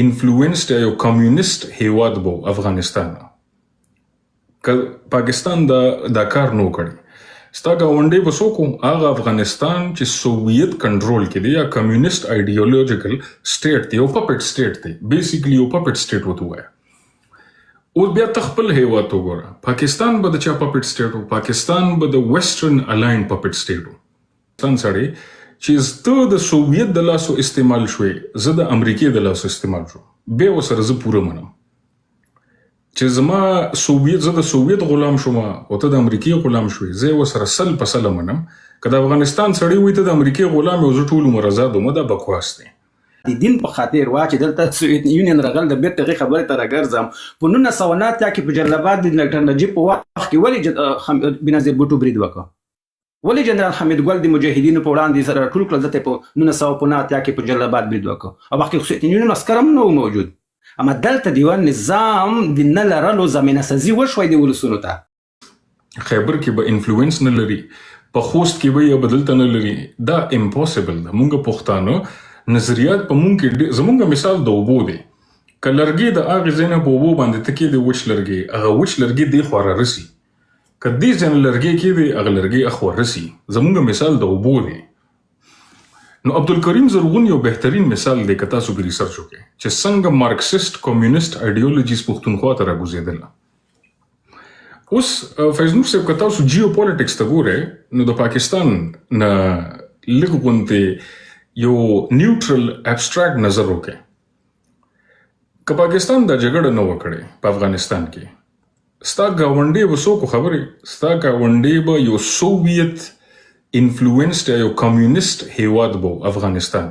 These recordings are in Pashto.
انفلوئنسډ یو کمیونست هیواد بو افغانستان. پاکستان دا کار نو کړی. ستا ګاونډی به څوک و؟ هغه افغانستان چې سوویت کنټرول کې دی یا کمیونست ایډیولوژیکل سټیټ دی، یو پپټ سټیټ دی، بیسیکلی یو پپټ سټیټ وته وایي. اوس بیا ته خپل هیواد ته وګوره، پاکستان به د چا پپټ سټیټ و؟ پاکستان به د ویسټرن الاین پپټ سټیټ و. پاکستان سړی چې ته د سوویت د لاسو استعمال شوې، زه د امریکې د لاسو استعمال شو، بیا ورسره زه پوره منم چې زما زه د سوویت غلام شوم او ته د امریکې غلام شوې، زه ورسره سل په سله منم. که د افغانستان سړی وي ته د امریکې غلام یو، زه ټول عمر آزاد وم، دا بکواس دی. د دین په خاطر وا چې دلته سوویت یونین رغل د بیرته غي خبره ته راګرځم. په 1990 کې په جلال آباد د ډاکټر نجیب په وخت کې ولې بنظیر بوټو برید وکړ؟ ولې جنرال حمید ګل د مجاهدینو په وړاندې سره ټول کړل دته په 1990 کې په جلال آباد برید وکړ او وخت کې سوویت یونین عسکر هم نه موجود. اما دلته دیوان نظام د نه لرلو زمینه سازي وشوي د ولسونو ته. خیبر کې به انفلوئنس نه لري، په خوست کې به یې بدلته نه لري، دا امپوسیبل ده. مونږ پښتانه نظریات په مونږ کې زمونږ مثال د اوبو دی. که لرګي د هغې ځای نه په اوبو باندې ته کېدې وچ لرګي، هغه وچ لرګي دې خوا رارسي. که دې ځای نه لرګي کېدې هغه لرګي اخوا رسي. زمونږ مثال د اوبو دی. نو عبدالکریم زرغون یو بهترین مثال دی که تاسو پرې ریسرچ وکړئ چې څنګه مارکسیسټ کمیونست ایډیولوژیز پښتونخوا ته راګوزېدله. اوس فیض نور صاحب که تاسو جیو پولیټکس ته ګورئ نو د پاکستان نه لږ غوندې یو نیوټرل ابسټراکټ نظر وکړئ. که پاکستان دا جګړه نه وکړې په افغانستان کې، ستا ګاونډی به څوک خبرې؟ ستا ګاونډی به یو سوویت انفلوئنسډ یو کمیونست هیواد بو افغانستان.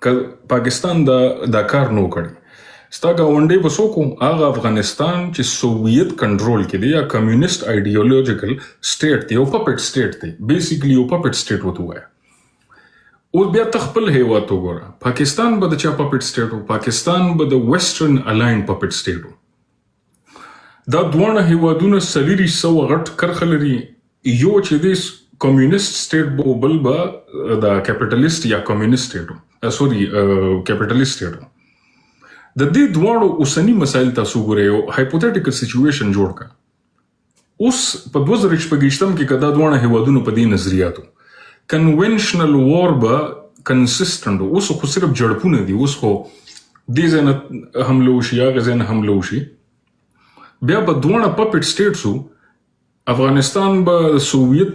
که پاکستان دا کار نو کړی، ستا ګاونډی به څوک و؟ هغه افغانستان چې سوویت کنټرول کې دی یا کمیونست ایډیولوژیکل سټیټ دی، یو پپټ سټیټ دی، بیسیکلی یو پپټ سټیټ وته وایي. اوس بیا ته خپل هیواد ته وګوره، پاکستان به د چا پپټ سټیټ و؟ پاکستان به د ویسټرن الاین پپټ سټیټ و. دا دواړه هیوادونه 400 غټ کرخه لري. یو چې د کمیونست سټیټ بو، بل به د کیپیټلیست یا کمیونست سټیټ کیپیټلیست سټیټ. د دې دواړو اوسنی مسایل تاسو ګورئ، یو هایپوتیټیکل سچویشن جوړ کړه. اوس په 2026 کې که دا دواړه هیوادونه په دې نظریاتو کنونشنل وار به کنسسټنټ، اوس خو صرف جړپونه دي، اوس خو دې ځای نه حمله وشي هغې ځای نه حمله وشي، بیا به دواړه پپټ سټیټس وو. افغانستان به سوویت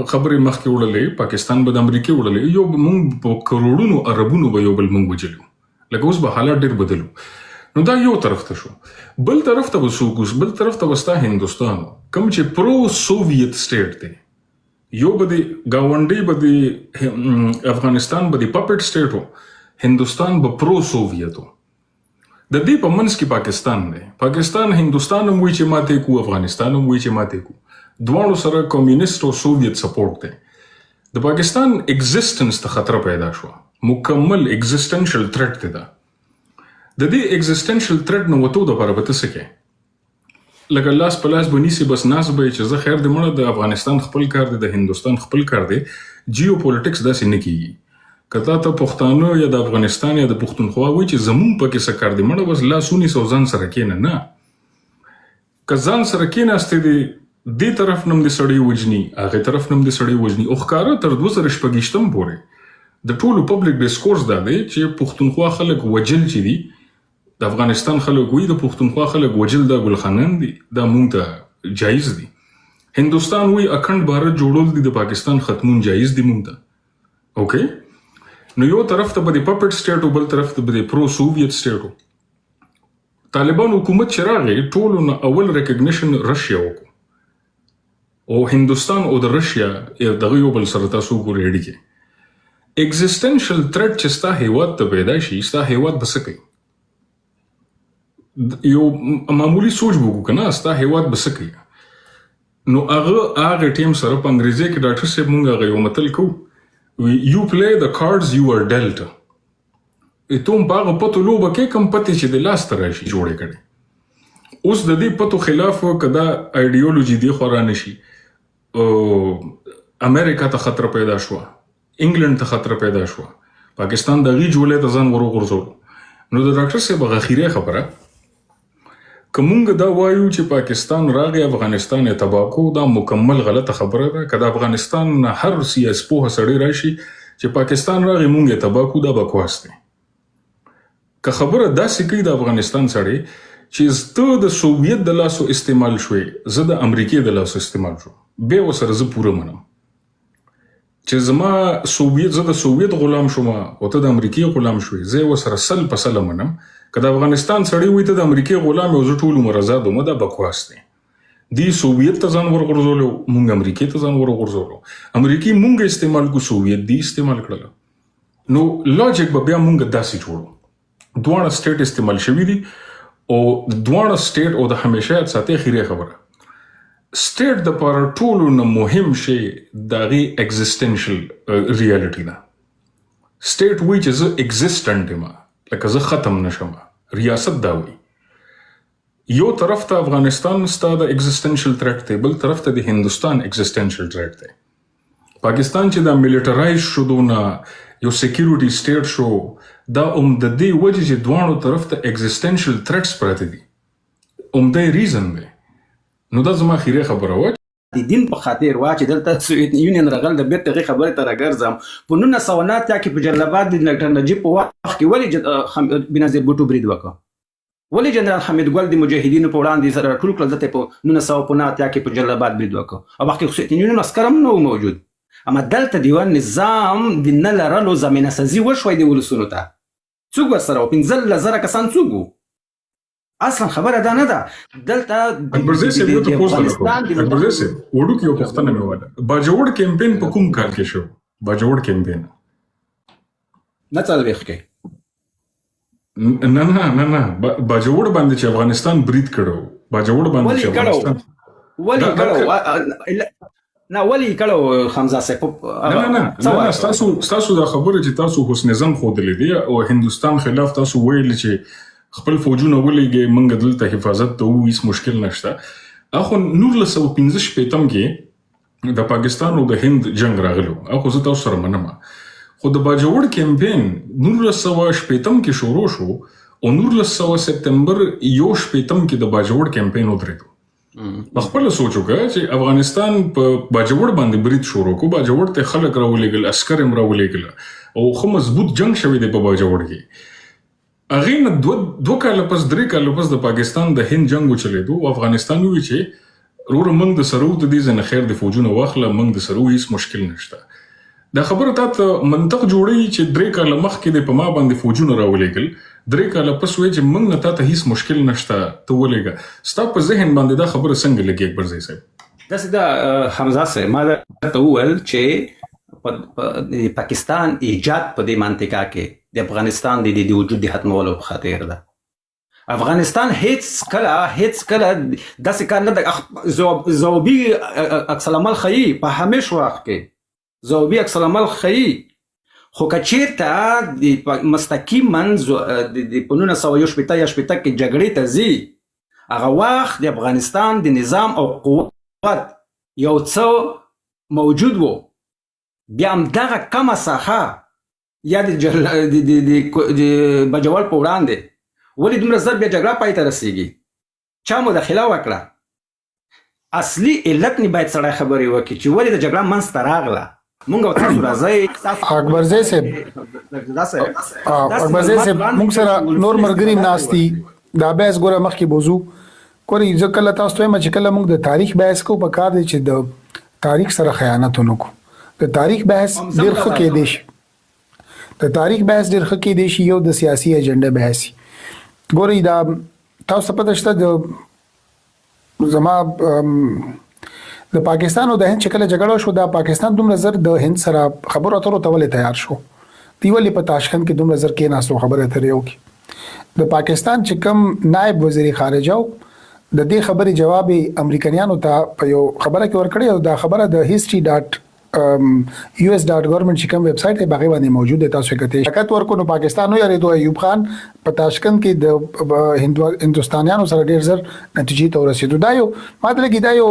خبرې مخکې وړلې، پاکستان به د امریکې وړلې، یو به مونږ په کروڑونو عربونو به یو بل مونږ وجلو. لکه اوس به حالات ډېر بدلو. نو دا یو طرف ته شو. بل طرف ته به څوک اوس؟ بل طرف ته به ستا هندوستان کوم چې پرو سوویت سټیټ دی. یو به د ګاونډی به د افغانستان به د پپټ سټیټ و، هندوستان به پرو سوویت و. د دې په منځ کې پاکستان دی. پاکستان هندوستان هم وایي چې ماتې کو، افغانستان هم وایي چې ماتې کو. دواړو سره کمیونست او سوویت سپورټ دی. د پاکستان ایگزیسټنس ته خطره پیدا شو، مکمل ایگزیسټنشل تھریټ دی. دا د دې ایگزیسټنشل تھریټ نه وتو دپاره به ته څه کوې؟ لکه لاس په لاس به نیسې، بس ناست به یې چې زه خیر دې مړه، د افغانستان خپل کار دی، د هندوستان خپل کار دی. جیو پولیټکس داسې نه کېږي. که تا ته پښتانه یا د افغانستان یا د پښتونخوا وایي چې زمونږ پکې څه کار دی، مړه بس لاس ونیسه او ځان سره کښېنه. نه، که ځان سره کښېناستې دی، دې طرف نه هم د سړی وجني، هغې طرف نه هم د سړی وجني، او ښکاره تر 2026 پورې د ټولو پبلک ډسکورس دا دی چې پښتونخوا خلک وجل چې دي، د افغانستان خلک وایي د پښتونخوا خلک وجل دا ګلخانان دي، دا مونږ ته جایز دي. هندوستان وایي اکھنډ بھارت جوړول دي، د پاکستان ختمون جایز دي مونږ ته. اوکې، نو یو طرف ته به د پپټ سټیټ و، بل طرف ته به د پرو سوویت سټیټ و. طالبان حکومت چې راغی، ټولو نه اول ریکګنیشن رشیا وکړو، او هندوستان او د رشیا دغه یو بل سره تاسو ګورئ اړیکې. ایگزیسټنشل تھریټ چې ستا هیواد ته پیدا شي، ستا هیواد به څه کوي؟ یو معمولی سوچ به وکړو که نه، ستا هیواد به څه کوي؟ نو هغه ټیم سره په انګریزي کې ډاکټر صاحب مونږ هغه یو متل کوو، you play the cards you are dealt. ته هم په هغه پتو لوبه کې کوم پتې چې د لاس ته راشي جوړې کړې. اوس د دې پتو خلاف که دا ایډیولوژي دې خوا رانه شي، امریکا ته خطره پیدا شوه، انګلند ته خطره پیدا شوه، پاکستان د هغې جولې ته ځان ور وغورځولو، نو د ډاکټر صاحب غخیره خبره کومګه دا وایو چې پاکستان راغی افغانستان تباه کو دا مکمل غلطه خبره ده. کله افغانستان هر سیاست په سړی راشي چې پاکستان راغی مونږه تباه کو دا بکواس دی. که خبره داسې کوي د افغانستان سړی چې ته د سوویت د لاسو استعمال شوې زه د امریکای د لاسو استعمال شو به وسره زه پوره منم چې زما زه د سوویت غلام شوم او ته د امریکای غلام شوې زه وسره سل په سل منم. که د افغانستان سړی وي ته د امریکای غلام او زه ټول عمر آزاد وم دا بکواس دی. دی سوویت ته ځان ورغورځولو مونږ امریکای ته ځان ورغورځولو امریکای مونږ استعمال کو سوویت دی استعمال کړل. نو لاجیک به بیا مونږ داسې جوړو دواړه سټیټ استعمال شوي دي او دواړه سټیټ او د همیشه ساتي خیره خبره سټیټ د پر ټولو نه مهم شی دغه اگزیستنشل ریالټی ده. سټیټ وی چې زه اگزیسټنټ یم لکه زه ختم نشم. ریاست دا وی یو طرف ته افغانستان ستاسو د اگزیستنشل تھریټ دی بل طرف ته د هندستان اگزیستنشل تھریټ دی. پاکستان چې دا میلیټرایز شو نه یو سکیورټي سټیټ شو دا د دې وجه چې دوانو طرف ته اگزیستنشل تھریټس پراته دي د ریزن دی. نو دا زما خیره خبره و د دین په خاطر وا چې دلته سوویت یونین راغل د بیرته خبره ته راګرځم په 1990 کې په جلال د ډاکټر نجیب په وخت کې ولی بنظیر بوټو برید وکړ ولی جنرال حمید ګل د مجاهدینو په وړاندې سره ټول کړل دته په 1990 کې په جلال برید وکړ او وخت کې سوویت یونین عسكر هم نو موجود. اما دلته دیوان نظام د نه لرلو زمينه سازي وشوي د ولسونو ته څوک ورسره 15,000 کسان څوک اصلا خبره دا نه ده دلته اکبرزی سے یو ته پوسټ وکړ. اکبرزی سے وړو کې یو پښتنه مې وله باجوړ کمپین په کوم کال کې شو؟ باجوړ کمپین نه څلويخ کې نه باجوړ باندې چې افغانستان برید کړو باجوړ باندې چې افغانستان ولی کړو نه ولی کړو حمزه صاحب نه تاسو دا خبره چې تاسو حسن نظام خودلې دی او هندستان خلاف تاسو ویل چې خپل فوجونه ولېږي منګ دلته حفاظت ته هیڅ مشکل نشته. اخو 1915 کې د پاکستان او د هند جنگ راغلو اخو زه تاسو سره منم خو د باجوړ کمپین 1915 کې شروع شو او 1900 سپتمبر یو شپږم کې د باجوړ کمپین ودرېدو. خپل سوچ وکړه چې افغانستان په باجوړ باندې برید شروع کو باجوړ ته خلک راولېګل عسكر هم راولېګل او خو مضبوط جنگ شوی دی په باجوړ کې. اغه نه دوه کال پس درې کال پس د پاکستان د هند جنگ وچلیدو او افغانستان وی چې رور موږ د سرو ته دي زنه خیر د فوجونه واخله موږ د سرو هیڅ مشکل نشته. دا خبره ته منطق جوړی چې درې کال مخکې د پما باندې فوجونه راولېګل درې کال پس وی چې موږ نه ته هیڅ مشکل نشته ته ولېګا ستا په ذهن باندې دا خبره څنګه لګي اکبر زئی صاحب؟ دا سده حمزه صاحب ما ته وویل چې پاکستان ایجاد په دې منطقه کې د افغانستان د وجود د ختمولو په خاطر ده. افغانستان هیڅ کله داسې کار نه ده. زوبي عکس العمل ښیي په همیشه وخت کې زوبي عکس العمل ښیي خو که چیرته د مستقیما د 1918 یا 18 کې جګړې ته ځي هغه وخت د افغانستان د نظام او قوت یو څه موجود وو بیا هم دغه کمه ساحه یا د بجوال په وړاندې ولې دومره زر بیا جګړه پای ته رسیږي چا مداخله وکړه. اصلي علت نه باید سړی خبرې وکړي چې ولې د جګړه منځته راغله. مونږ تاسو راځي اکبرزی صاحب مونږ سره نور مرګري ناشتي دا بحث ګوره مخکې بوزو کوي ځکه تاسو ته چې کله مونږ د تاریخ بحث کو په کار دی چې د تاریخ سره خیانت ونکو. د تاریخ بحث ډیر ښه کې دی د تاریخ بحث ډیر ښه کې دی یو د سیاسي اجنډا بحث ګوري دا تاسو په دشته د زما د پاکستان او د هند چې کله جګړه شو دا پاکستان دومره زر د هند سره خبرو اترو ته ولې تیار شو دیولې په تاشکند کې دومره زر کې ناسو خبره اترې وکي. د پاکستان چې کوم نائب وزیر خارجه د دې خبرې جواب امریکایانو ته په یو خبره کې ورکړی او دا خبره د history.us.government چې کوم ویب سټ دی باغې باندې موجود دی تاسو کته شکایت ورکو نو پاکستان نو یریدو ایوب خان په تاشکند کې د هندوستانیانو سره ډیر زر نتیجې ته ورسېدو. دا یو ماته لګی دا یو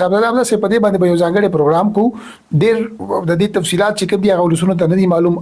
صاحب دا سه په دې باندې یو ځانګړي پروګرام کو ډیر د دې تفصيلات چې کوم دی هغه ولسونو ته نه دي معلوم